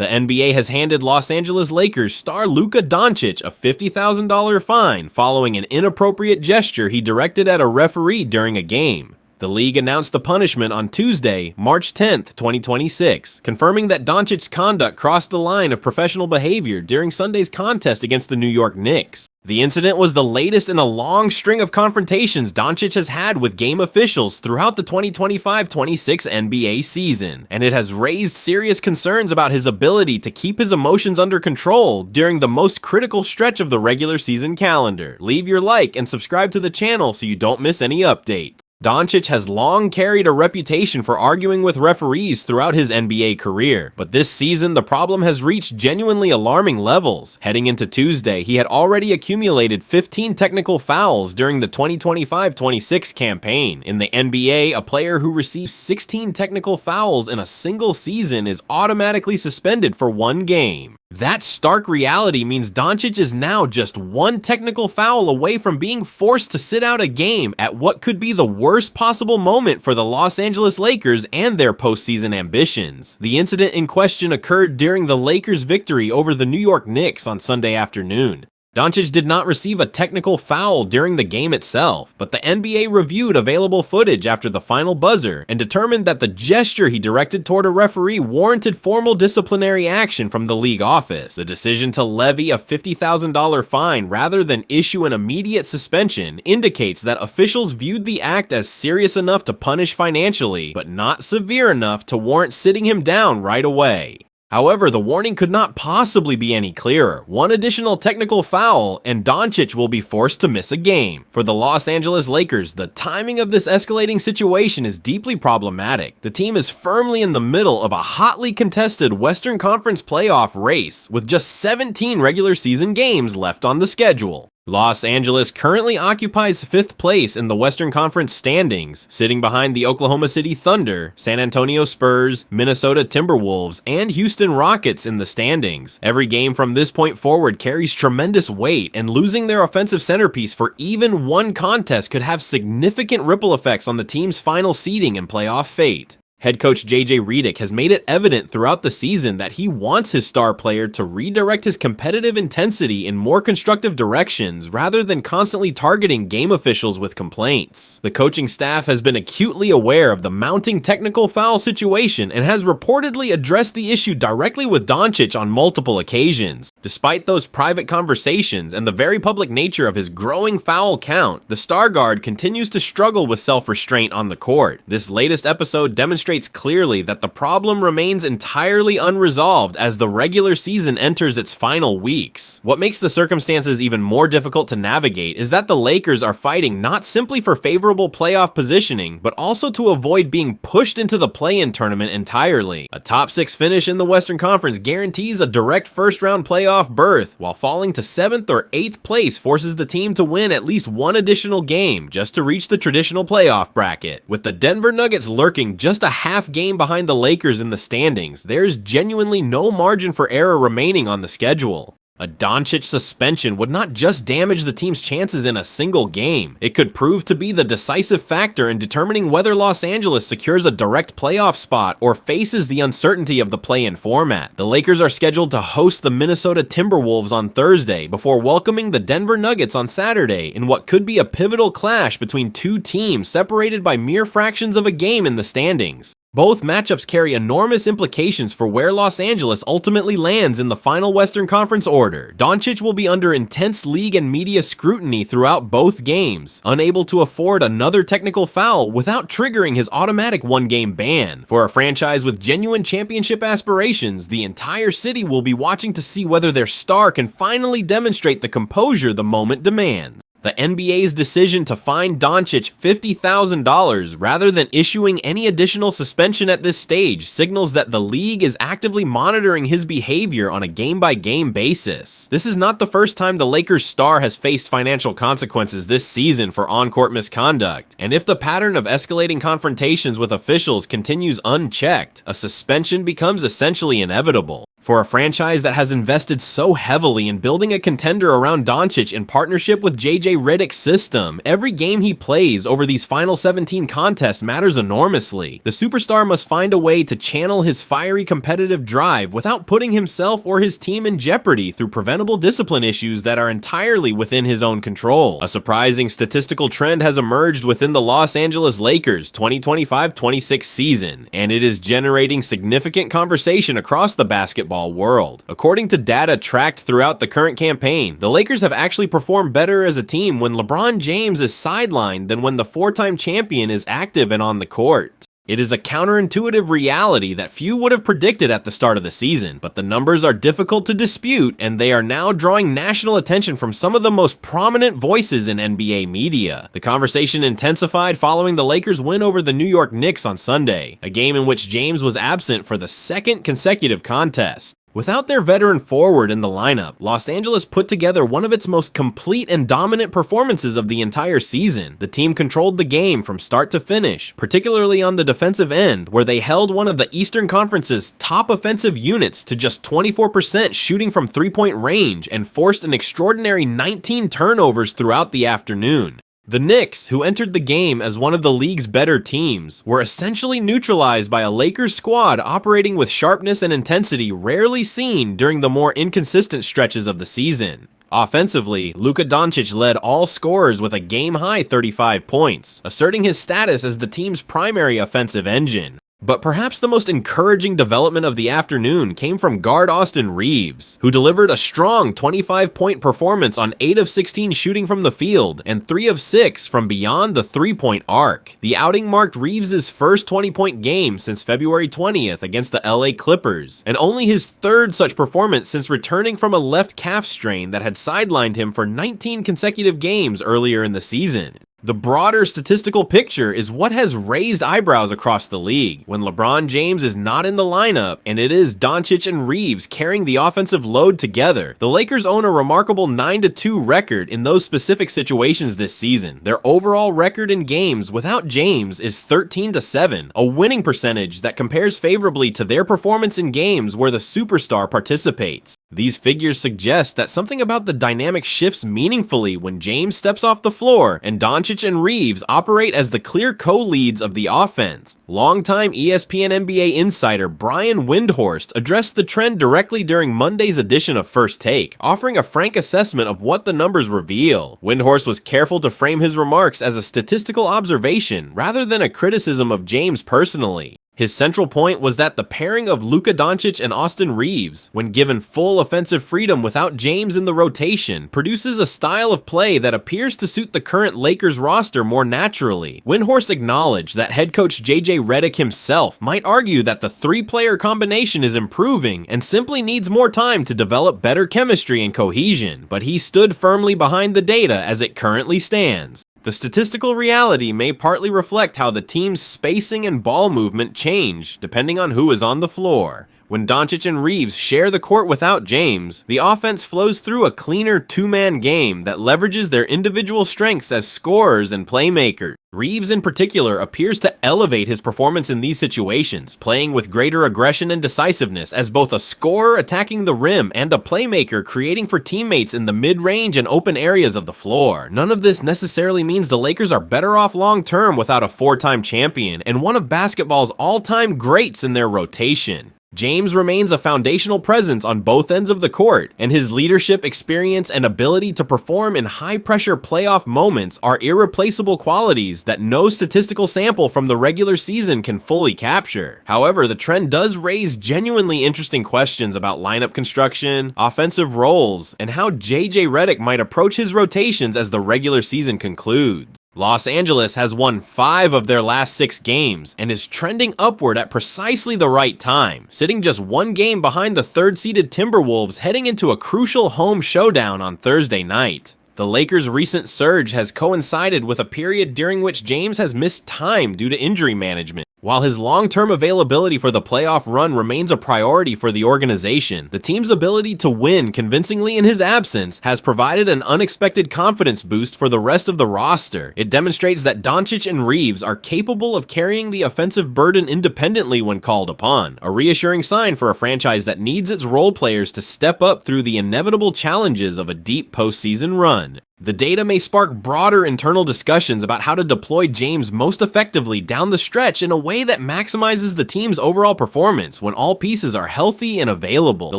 The NBA has handed Los Angeles Lakers star Luka Doncic a $50,000 fine following an inappropriate gesture he directed at a referee during a game. The league announced the punishment on Tuesday, March 10, 2026, confirming that Doncic's conduct crossed the line of professional behavior during Sunday's contest against the New York Knicks. The incident was the latest in a long string of confrontations Doncic has had with game officials throughout the 2025-26 NBA season, and it has raised serious concerns about his ability to keep his emotions under control during the most critical stretch of the regular season calendar. Leave your like and subscribe to the channel so you don't miss any updates. Doncic has long carried a reputation for arguing with referees throughout his NBA career, but this season the problem has reached genuinely alarming levels. Heading into Tuesday, he had already accumulated 15 technical fouls during the 2025-26 campaign. In the NBA, a player who receives 16 technical fouls in a single season is automatically suspended for one game. That stark reality means Doncic is now just one technical foul away from being forced to sit out a game at what could be the worst possible moment for the Los Angeles Lakers and their postseason ambitions. The incident in question occurred during the Lakers' victory over the New York Knicks on Sunday afternoon. Doncic did not receive a technical foul during the game itself, but the NBA reviewed available footage after the final buzzer and determined that the gesture he directed toward a referee warranted formal disciplinary action from the league office. The decision to levy a $50,000 fine rather than issue an immediate suspension indicates that officials viewed the act as serious enough to punish financially, but not severe enough to warrant sitting him down right away. However, the warning could not possibly be any clearer. One additional technical foul, and Doncic will be forced to miss a game. For the Los Angeles Lakers, the timing of this escalating situation is deeply problematic. The team is firmly in the middle of a hotly contested Western Conference playoff race, with just 17 regular season games left on the schedule. Los Angeles currently occupies 5th place in the Western Conference standings, sitting behind the Oklahoma City Thunder, San Antonio Spurs, Minnesota Timberwolves, and Houston Rockets in the standings. Every game from this point forward carries tremendous weight, and losing their offensive centerpiece for even one contest could have significant ripple effects on the team's final seeding and playoff fate. Head coach J.J. Redick has made it evident throughout the season that he wants his star player to redirect his competitive intensity in more constructive directions rather than constantly targeting game officials with complaints. The coaching staff has been acutely aware of the mounting technical foul situation and has reportedly addressed the issue directly with Doncic on multiple occasions. Despite those private conversations and the very public nature of his growing foul count, the star guard continues to struggle with self-restraint on the court. This latest episode demonstrates clearly that the problem remains entirely unresolved as the regular season enters its final weeks. What makes the circumstances even more difficult to navigate is that the Lakers are fighting not simply for favorable playoff positioning, but also to avoid being pushed into the play-in tournament entirely. A top 6 finish in the Western Conference guarantees a direct first-round playoff berth, while falling to 7th or 8th place forces the team to win at least one additional game just to reach the traditional playoff bracket. With the Denver Nuggets lurking just a half game behind the Lakers in the standings, there's genuinely no margin for error remaining on the schedule. A Doncic suspension would not just damage the team's chances in a single game, it could prove to be the decisive factor in determining whether Los Angeles secures a direct playoff spot or faces the uncertainty of the play-in format. The Lakers are scheduled to host the Minnesota Timberwolves on Thursday before welcoming the Denver Nuggets on Saturday in what could be a pivotal clash between two teams separated by mere fractions of a game in the standings. Both matchups carry enormous implications for where Los Angeles ultimately lands in the final Western Conference order. Doncic will be under intense league and media scrutiny throughout both games, unable to afford another technical foul without triggering his automatic one-game ban. For a franchise with genuine championship aspirations, the entire city will be watching to see whether their star can finally demonstrate the composure the moment demands. The NBA's decision to fine Doncic $50,000 rather than issuing any additional suspension at this stage signals that the league is actively monitoring his behavior on a game-by-game basis. This is not the first time the Lakers' star has faced financial consequences this season for on-court misconduct, and if the pattern of escalating confrontations with officials continues unchecked, a suspension becomes essentially inevitable. For a franchise that has invested so heavily in building a contender around Doncic in partnership with JJ Redick's system, every game he plays over these final 17 contests matters enormously. The superstar must find a way to channel his fiery competitive drive without putting himself or his team in jeopardy through preventable discipline issues that are entirely within his own control. A surprising statistical trend has emerged within the Los Angeles Lakers 2025-26 season, and it is generating significant conversation across the basketball world. According to data tracked throughout the current campaign, the Lakers have actually performed better as a team when LeBron James is sidelined than when the four-time champion is active and on the court. It is a counterintuitive reality that few would have predicted at the start of the season, but the numbers are difficult to dispute, and they are now drawing national attention from some of the most prominent voices in NBA media. The conversation intensified following the Lakers' win over the New York Knicks on Sunday, a game in which James was absent for the second consecutive contest. Without their veteran forward in the lineup, Los Angeles put together one of its most complete and dominant performances of the entire season. The team controlled the game from start to finish, particularly on the defensive end, where they held one of the Eastern Conference's top offensive units to just 24% shooting from three-point range and forced an extraordinary 19 turnovers throughout the afternoon. The Knicks, who entered the game as one of the league's better teams, were essentially neutralized by a Lakers squad operating with sharpness and intensity rarely seen during the more inconsistent stretches of the season. Offensively, Luka Doncic led all scorers with a game-high 35 points, asserting his status as the team's primary offensive engine. But perhaps the most encouraging development of the afternoon came from guard Austin Reeves, who delivered a strong 25-point performance on 8 of 16 shooting from the field and 3 of 6 from beyond the three-point arc. The outing marked Reeves' first 20-point game since February 20th against the LA Clippers, and only his third such performance since returning from a left calf strain that had sidelined him for 19 consecutive games earlier in the season. The broader statistical picture is what has raised eyebrows across the league. When LeBron James is not in the lineup, and it is Doncic and Reeves carrying the offensive load together, the Lakers own a remarkable 9-2 record in those specific situations this season. Their overall record in games without James is 13-7, a winning percentage that compares favorably to their performance in games where the superstar participates. These figures suggest that something about the dynamic shifts meaningfully when James steps off the floor and Doncic and Reeves operate as the clear co-leads of the offense. Longtime ESPN NBA insider Brian Windhorst addressed the trend directly during Monday's edition of First Take, offering a frank assessment of what the numbers reveal. Windhorst was careful to frame his remarks as a statistical observation rather than a criticism of James personally. His central point was that the pairing of Luka Doncic and Austin Reeves, when given full offensive freedom without James in the rotation, produces a style of play that appears to suit the current Lakers roster more naturally. Windhorst acknowledged that head coach JJ Redick himself might argue that the three-player combination is improving and simply needs more time to develop better chemistry and cohesion, but he stood firmly behind the data as it currently stands. The statistical reality may partly reflect how the team's spacing and ball movement change depending on who is on the floor. When Doncic and Reeves share the court without James, the offense flows through a cleaner two-man game that leverages their individual strengths as scorers and playmakers. Reeves in particular appears to elevate his performance in these situations, playing with greater aggression and decisiveness as both a scorer attacking the rim and a playmaker creating for teammates in the mid-range and open areas of the floor. None of this necessarily means the Lakers are better off long-term without a four-time champion and one of basketball's all-time greats in their rotation. James remains a foundational presence on both ends of the court, and his leadership, experience, and ability to perform in high-pressure playoff moments are irreplaceable qualities that no statistical sample from the regular season can fully capture. However, the trend does raise genuinely interesting questions about lineup construction, offensive roles, and how JJ Redick might approach his rotations as the regular season concludes. Los Angeles has won 5 of their last 6 games and is trending upward at precisely the right time, sitting just 1 game behind the third-seeded Timberwolves heading into a crucial home showdown on Thursday night. The Lakers' recent surge has coincided with a period during which James has missed time due to injury management. While his long-term availability for the playoff run remains a priority for the organization, the team's ability to win convincingly in his absence has provided an unexpected confidence boost for the rest of the roster. It demonstrates that Doncic and Reeves are capable of carrying the offensive burden independently when called upon, a reassuring sign for a franchise that needs its role players to step up through the inevitable challenges of a deep postseason run. The data may spark broader internal discussions about how to deploy James most effectively down the stretch in a way that maximizes the team's overall performance when all pieces are healthy and available. The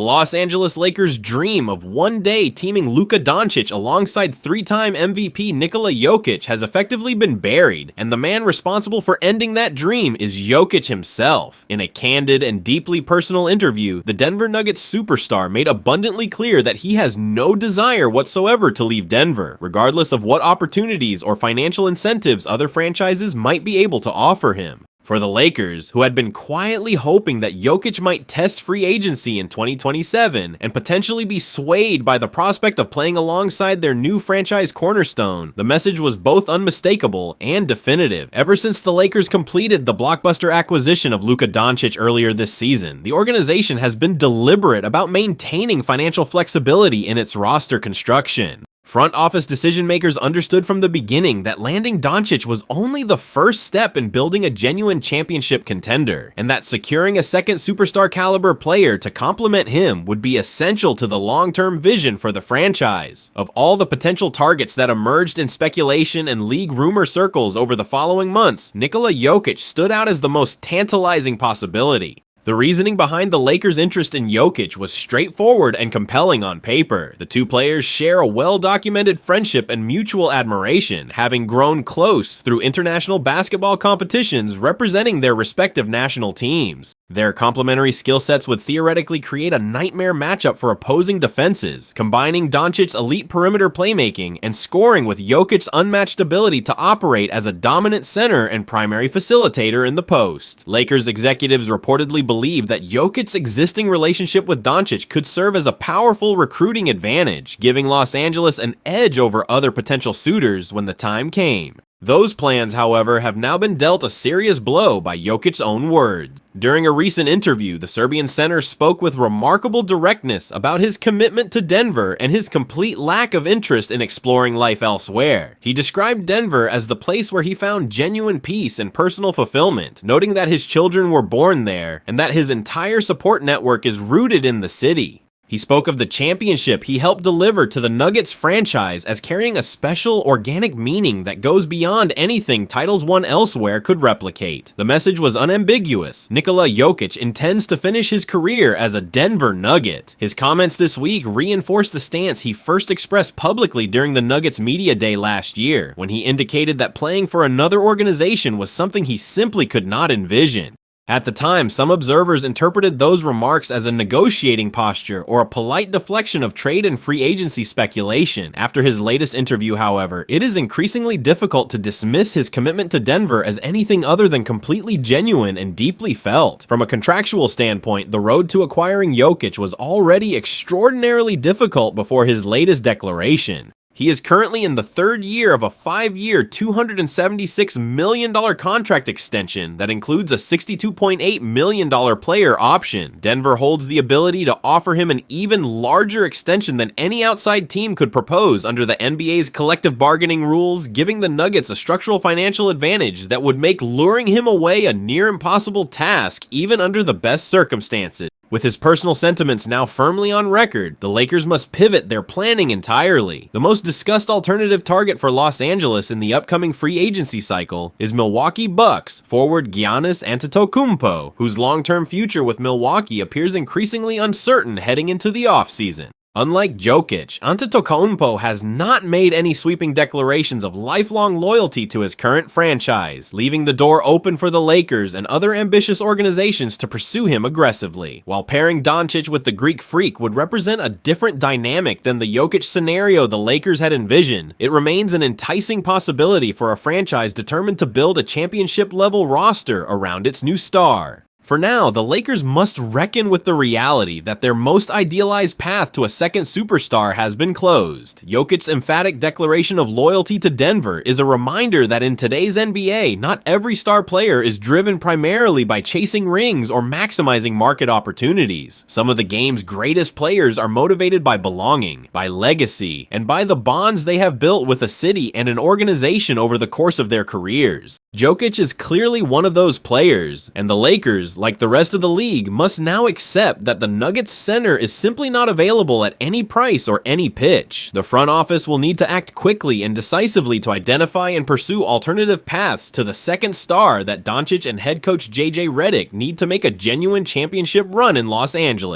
Los Angeles Lakers' dream of one day teaming Luka Doncic alongside three-time MVP Nikola Jokic has effectively been buried, and the man responsible for ending that dream is Jokic himself. In a candid and deeply personal interview, the Denver Nuggets superstar made abundantly clear that he has no desire whatsoever to leave Denver, regardless of what opportunities or financial incentives other franchises might be able to offer him. For the Lakers, who had been quietly hoping that Jokic might test free agency in 2027 and potentially be swayed by the prospect of playing alongside their new franchise cornerstone, the message was both unmistakable and definitive. Ever since the Lakers completed the blockbuster acquisition of Luka Doncic earlier this season, the organization has been deliberate about maintaining financial flexibility in its roster construction. Front office decision makers understood from the beginning that landing Doncic was only the first step in building a genuine championship contender, and that securing a second superstar caliber player to complement him would be essential to the long-term vision for the franchise. Of all the potential targets that emerged in speculation and league rumor circles over the following months, Nikola Jokic stood out as the most tantalizing possibility. The reasoning behind the Lakers' interest in Jokic was straightforward and compelling on paper. The two players share a well-documented friendship and mutual admiration, having grown close through international basketball competitions representing their respective national teams. Their complementary skill sets would theoretically create a nightmare matchup for opposing defenses, combining Doncic's elite perimeter playmaking and scoring with Jokic's unmatched ability to operate as a dominant center and primary facilitator in the post. Lakers executives reportedly believed that Jokic's existing relationship with Doncic could serve as a powerful recruiting advantage, giving Los Angeles an edge over other potential suitors when the time came. Those plans, however, have now been dealt a serious blow by Jokic's own words. During a recent interview, the Serbian center spoke with remarkable directness about his commitment to Denver and his complete lack of interest in exploring life elsewhere. He described Denver as the place where he found genuine peace and personal fulfillment, noting that his children were born there and that his entire support network is rooted in the city. He spoke of the championship he helped deliver to the Nuggets franchise as carrying a special, organic meaning that goes beyond anything titles won elsewhere could replicate. The message was unambiguous. Nikola Jokic intends to finish his career as a Denver Nugget. His comments this week reinforced the stance he first expressed publicly during the Nuggets media day last year, when he indicated that playing for another organization was something he simply could not envision. At the time, some observers interpreted those remarks as a negotiating posture or a polite deflection of trade and free agency speculation. After his latest interview, however, it is increasingly difficult to dismiss his commitment to Denver as anything other than completely genuine and deeply felt. From a contractual standpoint, the road to acquiring Jokic was already extraordinarily difficult before his latest declaration. He is currently in the third year of a 5-year, $276 million contract extension that includes a $62.8 million player option. Denver holds the ability to offer him an even larger extension than any outside team could propose under the NBA's collective bargaining rules, giving the Nuggets a structural financial advantage that would make luring him away a near impossible task even under the best circumstances. With his personal sentiments now firmly on record, the Lakers must pivot their planning entirely. The most discussed alternative target for Los Angeles in the upcoming free agency cycle is Milwaukee Bucks forward Giannis Antetokounmpo, whose long-term future with Milwaukee appears increasingly uncertain heading into the offseason. Unlike Jokic, Antetokounmpo has not made any sweeping declarations of lifelong loyalty to his current franchise, leaving the door open for the Lakers and other ambitious organizations to pursue him aggressively. While pairing Doncic with the Greek Freak would represent a different dynamic than the Jokic scenario the Lakers had envisioned, it remains an enticing possibility for a franchise determined to build a championship-level roster around its new star. For now, the Lakers must reckon with the reality that their most idealized path to a second superstar has been closed. Jokic's emphatic declaration of loyalty to Denver is a reminder that in today's NBA, not every star player is driven primarily by chasing rings or maximizing market opportunities. Some of the game's greatest players are motivated by belonging, by legacy, and by the bonds they have built with a city and an organization over the course of their careers. Jokic is clearly one of those players, and the Lakers, like the rest of the league, must now accept that the Nuggets center is simply not available at any price or any pitch. The front office will need to act quickly and decisively to identify and pursue alternative paths to the second star that Doncic and head coach JJ Redick need to make a genuine championship run in Los Angeles.